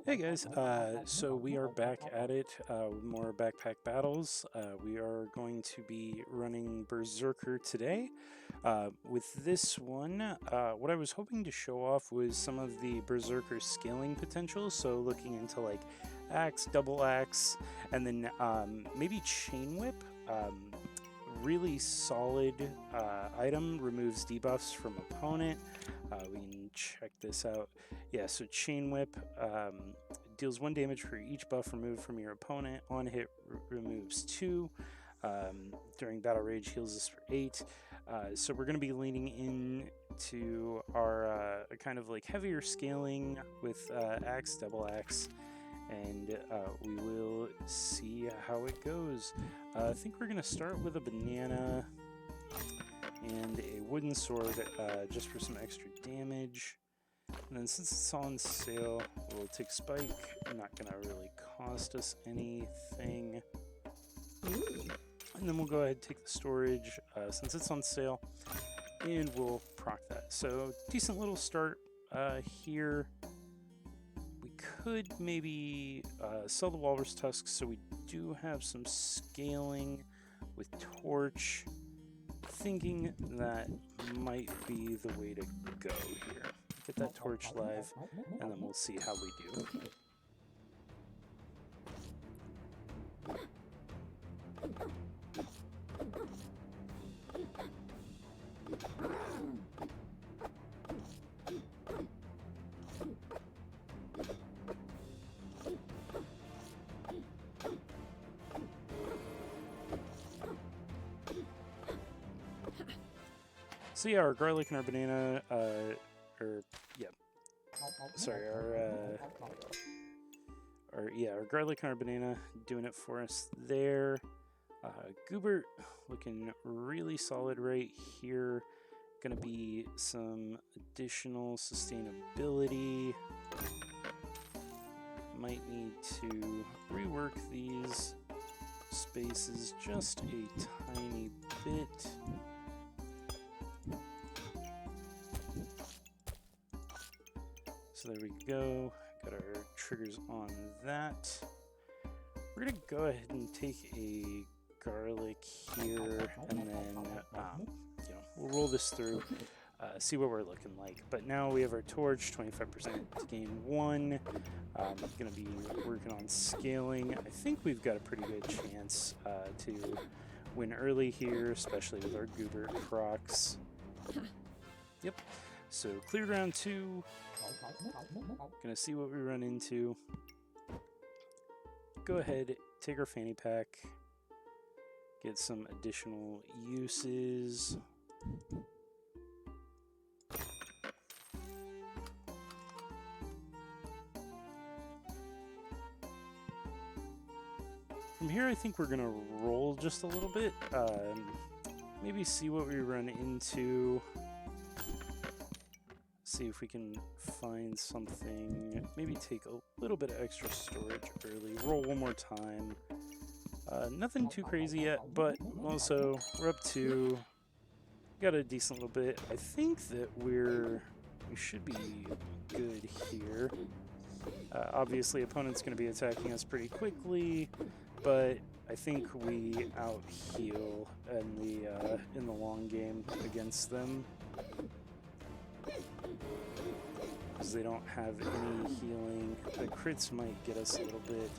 Hey guys, so we are back at it with more backpack battles. We are going to be running Berserker today. With this one, what I was hoping to show off was some of the Berserker scaling potential. So looking into like axe, double axe, and then maybe chain whip. Really solid item, removes debuffs from opponent. We can check this out. Yeah, so Chain Whip deals 1 damage for each buff removed from your opponent. On hit, removes 2. During Battle Rage, heals us for 8. So we're going to be leaning into our kind of like heavier scaling with Axe, Double Axe, and we will see how it goes. I think we're going to start with a banana and a wooden sword just for some extra damage. And then since it's on sale, we'll take Spike. Not going to really cost us anything. And then we'll go ahead and take the storage since it's on sale, and we'll proc that. So decent little start here. We could maybe sell the walrus tusks, so we do have some scaling with torch. Thinking that might be the way to go here. Get that torch live, and then we'll see how we do. So yeah, our garlic and our banana, our garlic and our banana doing it for us there. Goobert looking really solid right here. Gonna be some additional sustainability. Might need to rework these spaces just a tiny bit. So there we go, got our triggers on that. We're gonna go ahead and take a garlic here, and then we'll roll this through, see what we're looking like. But now we have our torch, 25% to gain 1. I'm gonna be working on scaling. I think we've got a pretty good chance to win early here, especially with our Goober procs. Yep. So clear round 2. Gonna see what we run into. Go ahead, take our fanny pack, get some additional uses. From here, I think we're gonna roll just a little bit. Maybe see what we run into. See if we can find something. Maybe take a little bit of extra storage early. Roll one more time. Nothing too crazy yet, but also we're up to, got a decent little bit. I think that we should be good here. Obviously, opponent's going to be attacking us pretty quickly, but I think we out heal in the long game against them, because they don't have any healing. The crits might get us a little bit.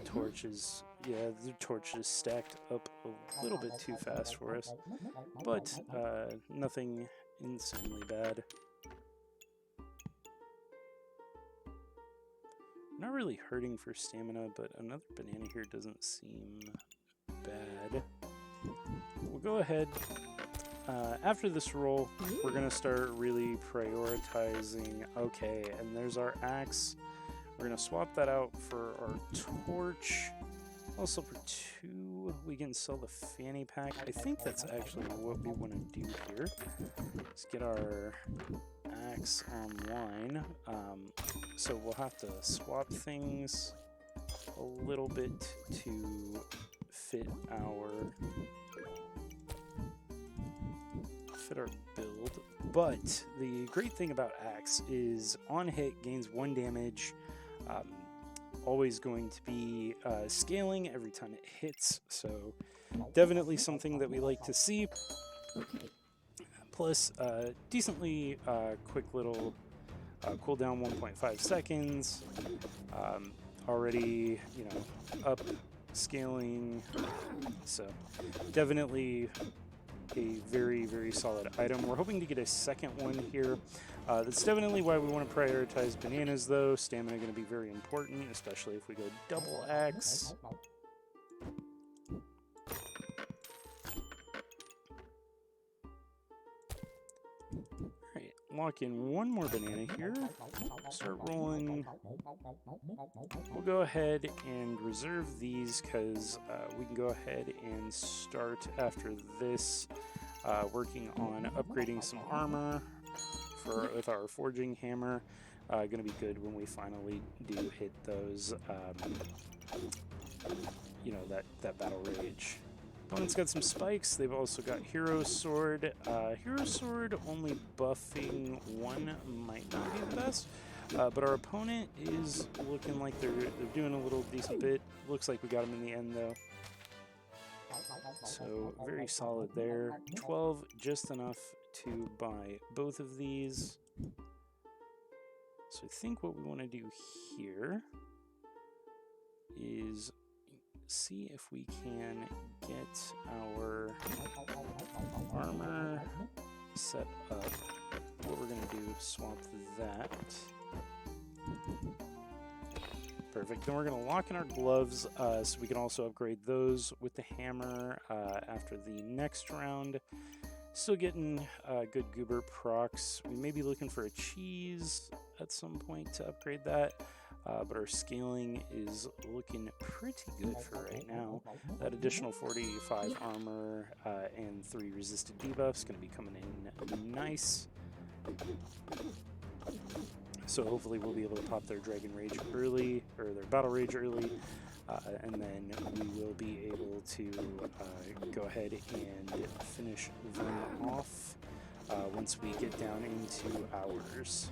Torches, yeah, the torch is stacked up a little bit too fast for us, but nothing insanely bad. Not really hurting for stamina, but another banana here doesn't seem bad. We'll go ahead. After this roll, we're going to start really prioritizing. Okay, and there's our axe. We're going to swap that out for our torch. Also for 2, we can sell the fanny pack. I think that's actually what we want to do here. Let's get our axe online. So we'll have to swap things a little bit to fit our build. But the great thing about axe is on hit gains 1 damage. Always going to be scaling every time it hits, so definitely something that we like to see. Plus, decently quick little cooldown, 1.5 seconds. Already, you know, up scaling, so definitely a very, very solid item. We're hoping to get a second one here. That's definitely why we want to prioritize bananas, though. Stamina going to be very important, especially if we go double axe. Alright, lock in one more banana here. Start rolling. We'll go ahead and reserve these because we can go ahead and start after this working on upgrading some armor with our forging hammer. Going to be good when we finally do hit those, you know, that battle rage. Opponent's got some spikes. They've also got Hero Sword. Hero Sword only buffing one might not be the best, but our opponent is looking like they're doing a little decent bit. Looks like we got him in the end, though. So very solid there. 12, just enough to buy both of these. So I think what we want to do here is see if we can get our armor set up. What we're going to do, swap that. Perfect. Then we're going to lock in our gloves so we can also upgrade those with the hammer after the next round. Still getting good goober procs. We may be looking for a cheese at some point to upgrade that, but our scaling is looking pretty good for right now. That additional 45 armor and 3 resisted debuffs going to be coming in nice. So hopefully we'll be able to pop their Dragon Rage early, or their Battle Rage early, and then we will be able to go ahead and finish them off once we get down into ours.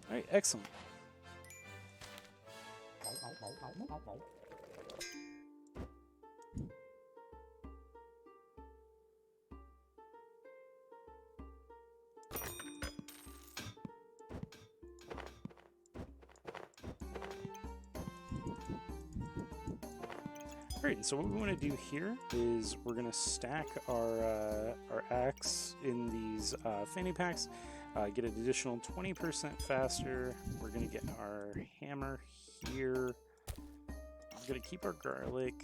Alright, excellent. Alright, so what we want to do here is we're going to stack our axe in these fanny packs, get an additional 20% faster. We're going to get our hammer here. We're going to keep our garlic,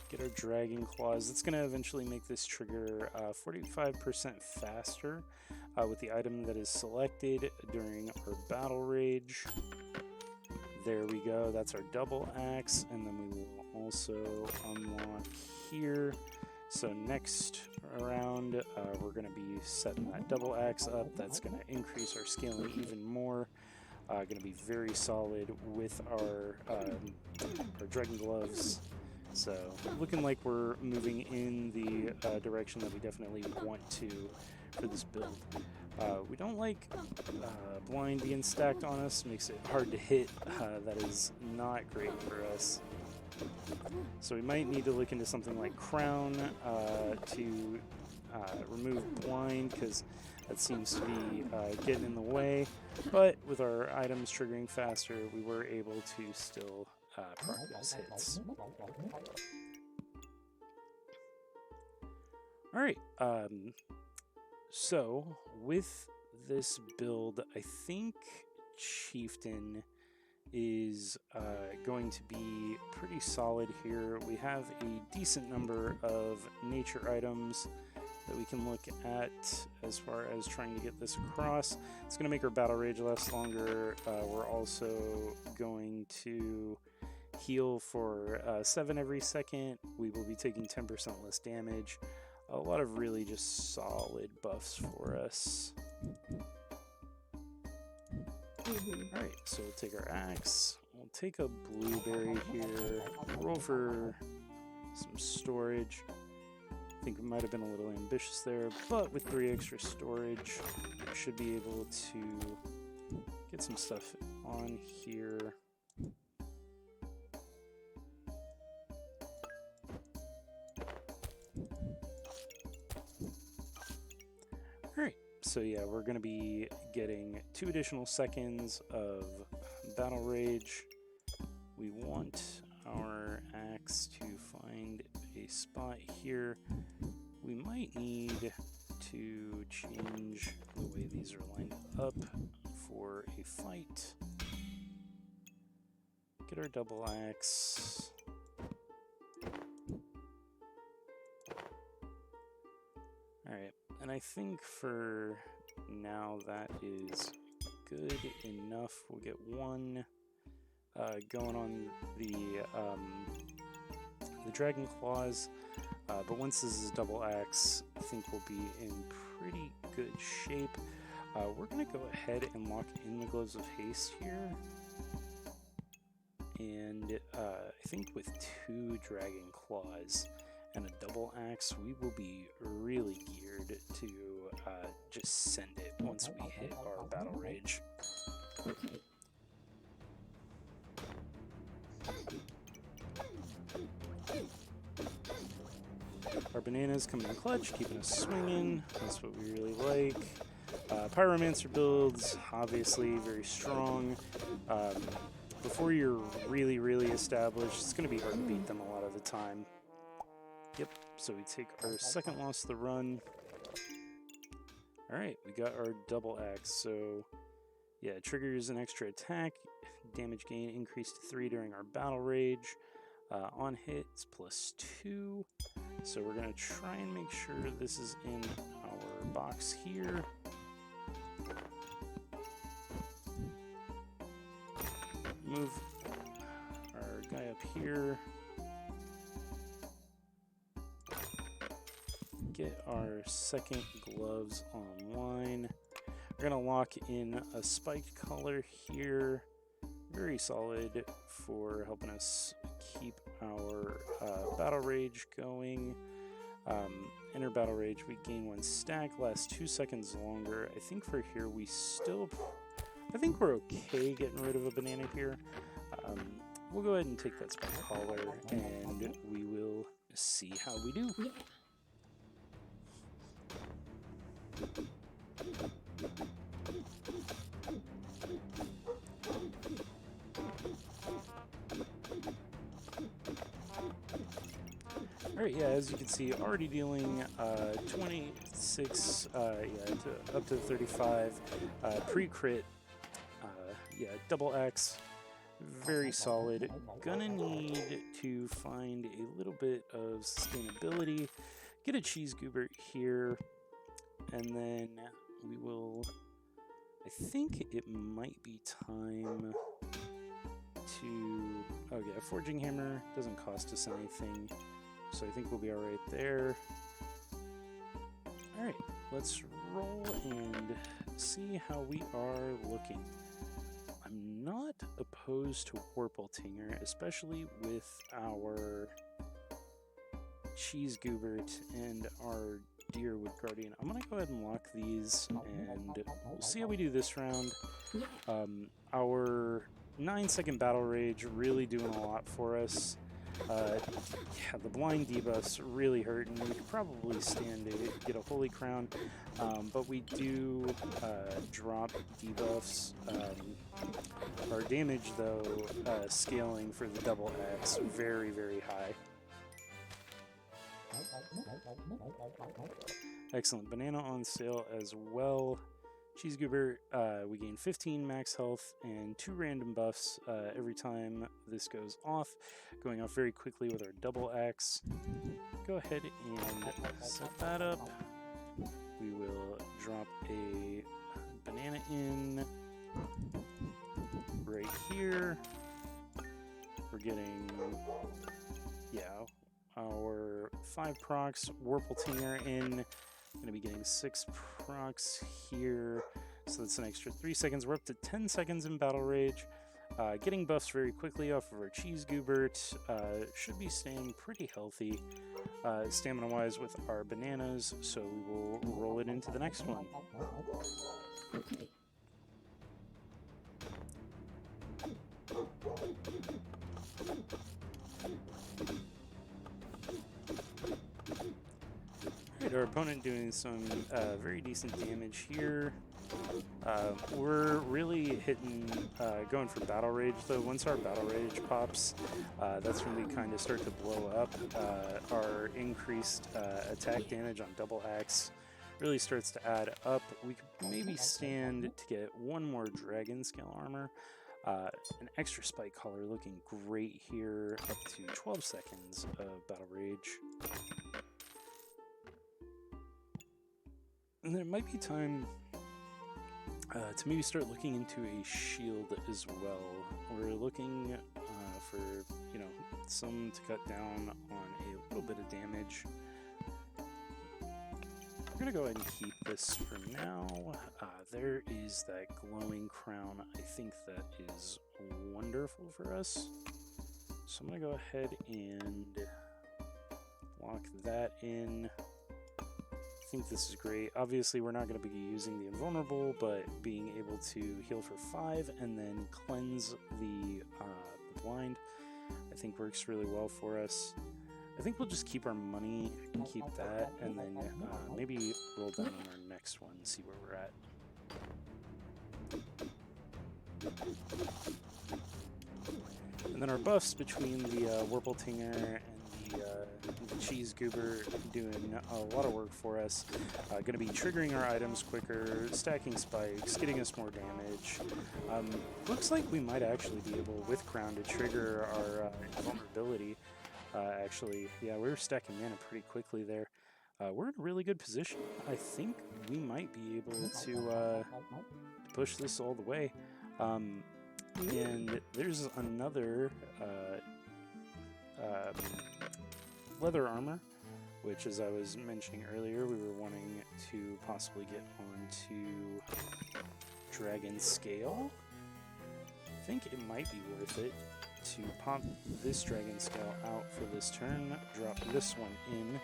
get our dragon claws. That's going to eventually make this trigger 45% faster with the item that is selected during our battle rage. There we go, that's our double axe, and then we will also unlock here. So next round, we're going to be setting that double axe up. That's going to increase our scaling even more. Going to be very solid with our dragon gloves. So looking like we're moving in the direction that we definitely want to for this build. We don't like blind being stacked on us, makes it hard to hit. That is not great for us. So we might need to look into something like Crown to remove blind, because that seems to be getting in the way. But with our items triggering faster, we were able to still proc those hits. Alright, so with this build, I think Chieftain is going to be pretty solid here. We have a decent number of nature items that we can look at as far as trying to get this across. It's going to make our battle rage last longer. We're also going to heal for 7 every second. We will be taking 10% less damage. A lot of really just solid buffs for us. Alright, so we'll take our axe. We'll take a blueberry here. Roll for some storage. I think we might have been a little ambitious there, but with 3 extra storage, we should be able to get some stuff on here. Alright, so yeah, we're going to be getting 2 additional seconds of Battle Rage. We want our axe to find a spot here. We might need to change the way these are lined up for a fight. Get our double axe. Alright, and I think for now that is good enough. We'll get 1 going on the dragon claws, but once this is double axe, I think we'll be in pretty good shape. We're going to go ahead and lock in the gloves of haste here, and I think with 2 dragon claws and a double axe, we will be really geared to just send it once we hit our battle rage. Our bananas coming in clutch, keeping us swinging. That's what we really like. Pyromancer builds, obviously very strong. Before you're really established, it's going to be hard to beat them a lot of the time. Yep, so we take our second loss of the run. Alright, we got our double axe. So, yeah, it triggers an extra attack. Damage gain increased to 3 during our battle rage. On hit, it's +2. So we're going to try and make sure this is in our box here. Move our guy up here. Get our second gloves online. We're going to lock in a spiked color here. Very solid for helping us keep our battle rage going. Enter battle rage, we gain 1 stack, lasts 2 seconds longer. I think for here we still, I think we're okay getting rid of a banana here. We'll go ahead and take that spike collar and we will see how we do. Alright, yeah, as you can see, already dealing 26, up to 35, pre-crit, yeah, double axe, very solid. Gonna need to find a little bit of sustainability, get a cheese goober here, and then we will, I think it might be time to, oh yeah, forging hammer doesn't cost us anything. So I think we'll be alright there. Alright, let's roll and see how we are looking. I'm not opposed to Warpletinger, especially with our Cheese Goobert and our Deerwood Guardian. I'm going to go ahead and lock these, and we'll see how we do this round. Our 9-second Battle Rage really doing a lot for us. Yeah, the blind debuffs really hurt, and we could probably stand to get a Holy Crown, but we do drop debuffs. Our damage, though, scaling for the double axe, very high. Excellent. Banana on sale as well. Cheese Goober, we gain 15 max health and 2 random buffs every time this goes off, going off very quickly with our double axe. Go ahead and set that up. We will drop a banana in right here. We're getting, yeah, our 5 procs, Warpletinger in. Going to be getting 6 procs here, so that's an extra 3 seconds. We're up to 10 seconds in Battle Rage. Getting buffs very quickly off of our Cheese Goobert. Should be staying pretty healthy stamina-wise with our bananas, so we will roll it into the next one. Alright, our opponent doing some very decent damage here. We're really hitting, going for Battle Rage though. Once our Battle Rage pops, that's when we kind of start to blow up. Our increased attack damage on Double Axe really starts to add up. We could maybe stand to get one more Dragon Scale Armor. An extra Spike Collar looking great here, up to 12 seconds of Battle Rage. And there might be time to maybe start looking into a shield as well. We're looking for, you know, some to cut down on a little bit of damage. We're going to go ahead and keep this for now. There is that glowing crown. I think that is wonderful for us. So I'm going to go ahead and lock that in. I think this is great. Obviously, we're not going to be using the invulnerable, but being able to heal for 5 and then cleanse the blind, I think works really well for us. I think we'll just keep our money, keep that, and then maybe roll down on our next one and see where we're at. And then our buffs between the Warbletinger and the Cheese Goober doing a lot of work for us. Going to be triggering our items quicker, stacking spikes, getting us more damage. Looks like we might actually be able, with Crown, to trigger our vulnerability. Actually, yeah, we were stacking mana pretty quickly there. We're in a really good position. I think we might be able to push this all the way. And there's another leather armor, which, as I was mentioning earlier, we were wanting to possibly get onto Dragon Scale. I think it might be worth it to pop this Dragon Scale out for this turn, drop this one in,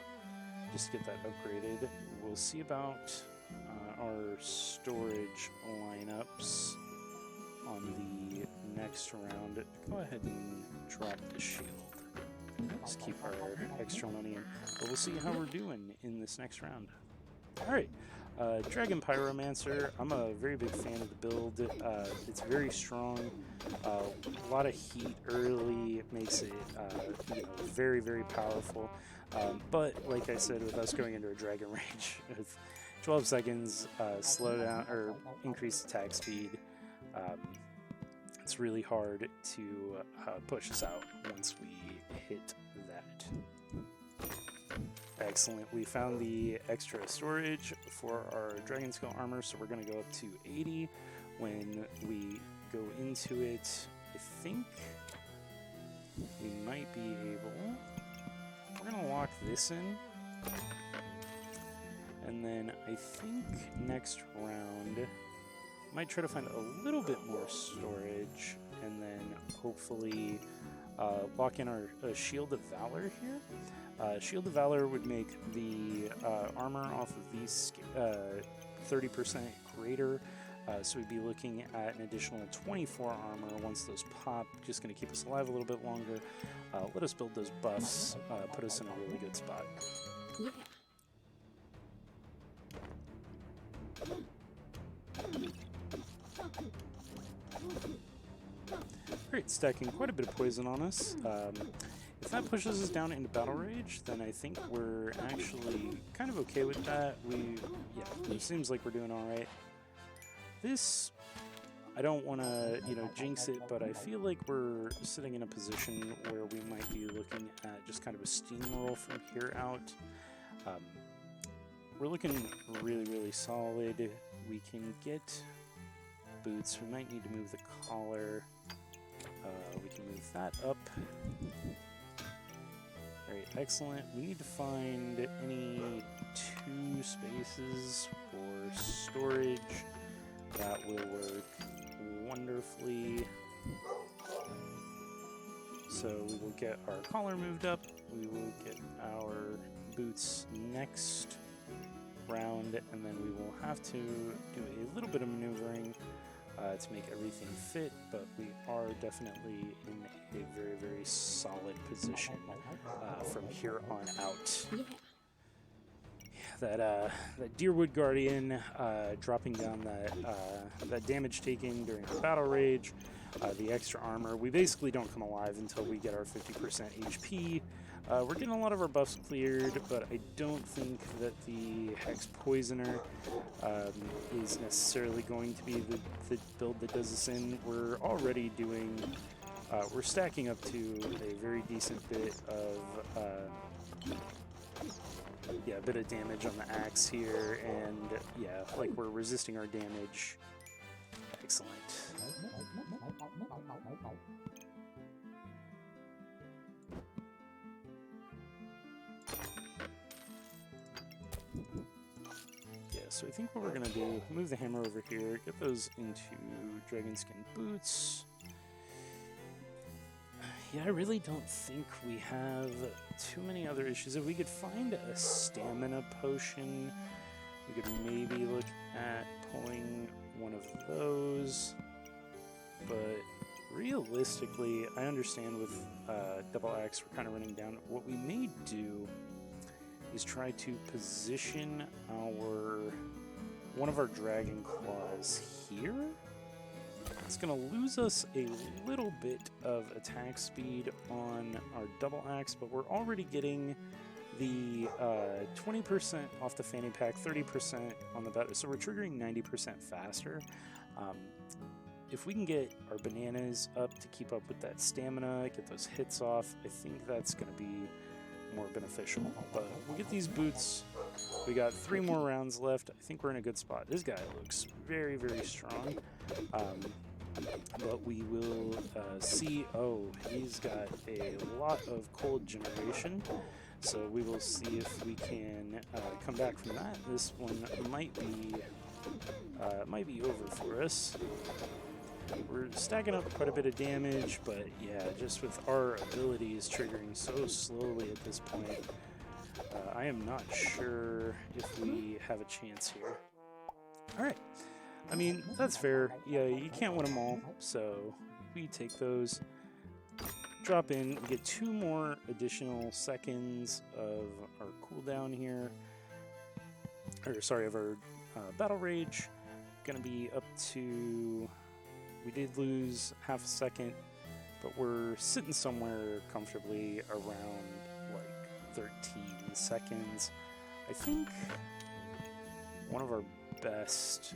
just to get that upgraded. We'll see about our storage lineups on the next round. Go ahead and drop the shield. Just keep our extra money in. But we'll see how we're doing in this next round. Alright, Dragon Pyromancer. I'm a very big fan of the build. It's very strong. A lot of heat early makes it you know, very, very powerful. But like I said, with us going into a Dragon Rage, with 12 seconds, slow down or increase attack speed, it's really hard to push us out once we hit that. Excellent. We found the extra storage for our Dragon Scale armor, so we're going to go up to 80 when we go into it. I think we might be able... We're going to lock this in. And then I think next round, might try to find a little bit more storage, and then hopefully lock in our Shield of Valor here. Shield of Valor would make the armor off of these 30% greater, so we'd be looking at an additional 24 armor once those pop. Just going to keep us alive a little bit longer. Let us build those buffs, put us in a really good spot. Great, stacking quite a bit of poison on us. If that pushes us down into Battle Rage, then I think we're actually kind of okay with that. Yeah, it seems like we're doing all right. This, I don't want to, you know, jinx it, but I feel like we're sitting in a position where we might be looking at just kind of a steamroll from here out. We're looking really, really solid. We can get boots. We might need to move the collar. We can move that up. Alright, excellent. We need to find any 2 spaces for storage. That will work wonderfully. So we will get our collar moved up. We will get our boots next round, and then we will have to do a little bit of maneuvering to make everything fit, but we are definitely in a very, very solid position from here on out. That Deerwood Guardian dropping down that damage taken during the battle rage, the extra armor. We basically don't come alive until we get our 50% HP. We're getting a lot of our buffs cleared, but I don't think that the Hex Poisoner is necessarily going to be the build that does us in. We're already doing, we're stacking up to a very decent bit of, yeah, a bit of damage on the axe here, and yeah, like we're resisting our damage. Excellent. Yeah, so I think what we're gonna do, move the hammer over here, get those into dragon skin boots. Yeah, I really don't think we have too many other issues. If we could find a stamina potion, we could maybe look at pulling one of those. But realistically, I understand with Double Axe we're kind of running down. What we may do is try to position one of our Dragon Claws here. It's going to lose us a little bit of attack speed on our Double Axe, but we're already getting the 20% off the fanny pack, 30% on the battle, so we're triggering 90% faster. If we can get our bananas up to keep up with that stamina, get those hits off, I think that's going to be more beneficial. But we'll get these boots. We got 3 more rounds left. I think we're in a good spot. This guy looks very, very strong. But we will see. Oh, he's got a lot of cold generation. So we will see if we can come back from that. This one might be over for us. We're stacking up quite a bit of damage, but yeah, just with our abilities triggering so slowly at this point, I am not sure if we have a chance here. Alright, I mean, that's fair. Yeah, you can't win them all, so we take those, drop in, we get 2 more additional seconds of our cooldown here, or sorry, of our battle rage. Gonna be up to... We did lose half a second, but we're sitting somewhere comfortably around like 13 seconds. I think one of our best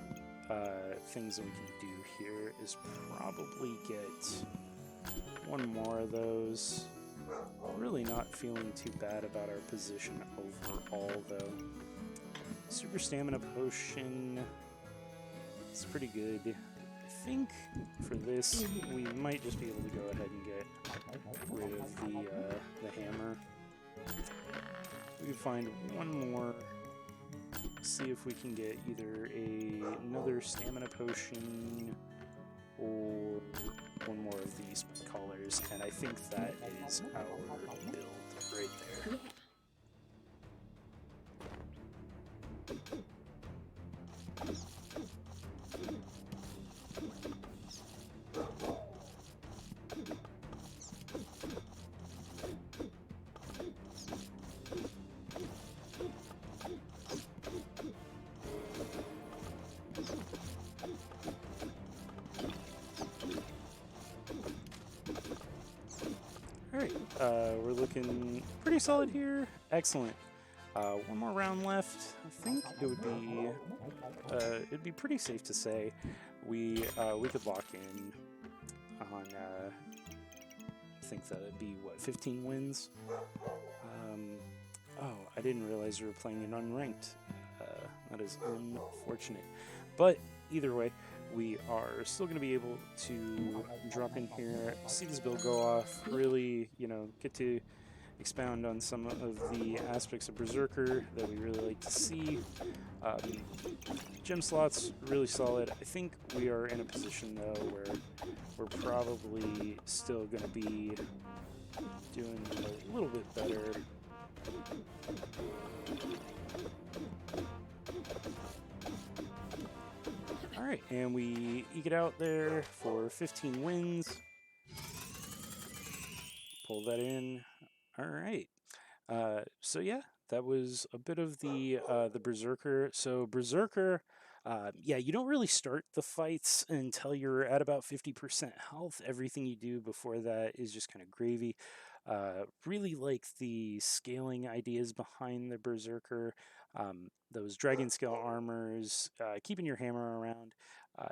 things that we can do here is probably get 1 more of those. Really not feeling too bad about our position overall though. Super Stamina Potion is pretty good. I think for this, we might just be able to go ahead and get rid of the hammer. We can find 1 more, see if we can get either another stamina potion or 1 more of these collars, and I think that is our build right there. Alright, we're looking pretty solid here. Excellent. 1 more round left. I think it would be it'd be pretty safe to say we could lock in on I think that'd be what, 15 wins. Oh, I didn't realize we were playing in unranked. That is unfortunate, but either way, we are still going to be able to drop in here, see this build go off, really, you know, get to expound on some of the aspects of Berserker that we really like to see. Gem slots, really solid. I think we are in a position, though, where we're probably still going to be doing a little bit better. All right, and we eke it out there for 15 wins. Pull that in. All right. So yeah, that was a bit of the Berserker. So Berserker, yeah, you don't really start the fights until you're at about 50% health. Everything you do before that is just kind of gravy. Really like the scaling ideas behind the Berserker. Those dragon scale armors, keeping your hammer around.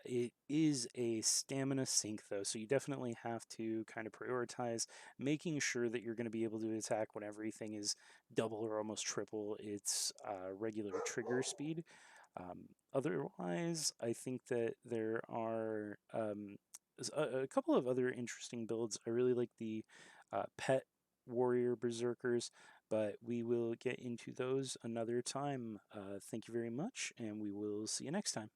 It is a stamina sink though, so you definitely have to kind of prioritize making sure that you're going to be able to attack when everything is double or almost triple its regular trigger speed. Otherwise, I think that there are a couple of other interesting builds. I really like the pet warrior berserkers, but we will get into those another time. Thank you very much, and we will see you next time.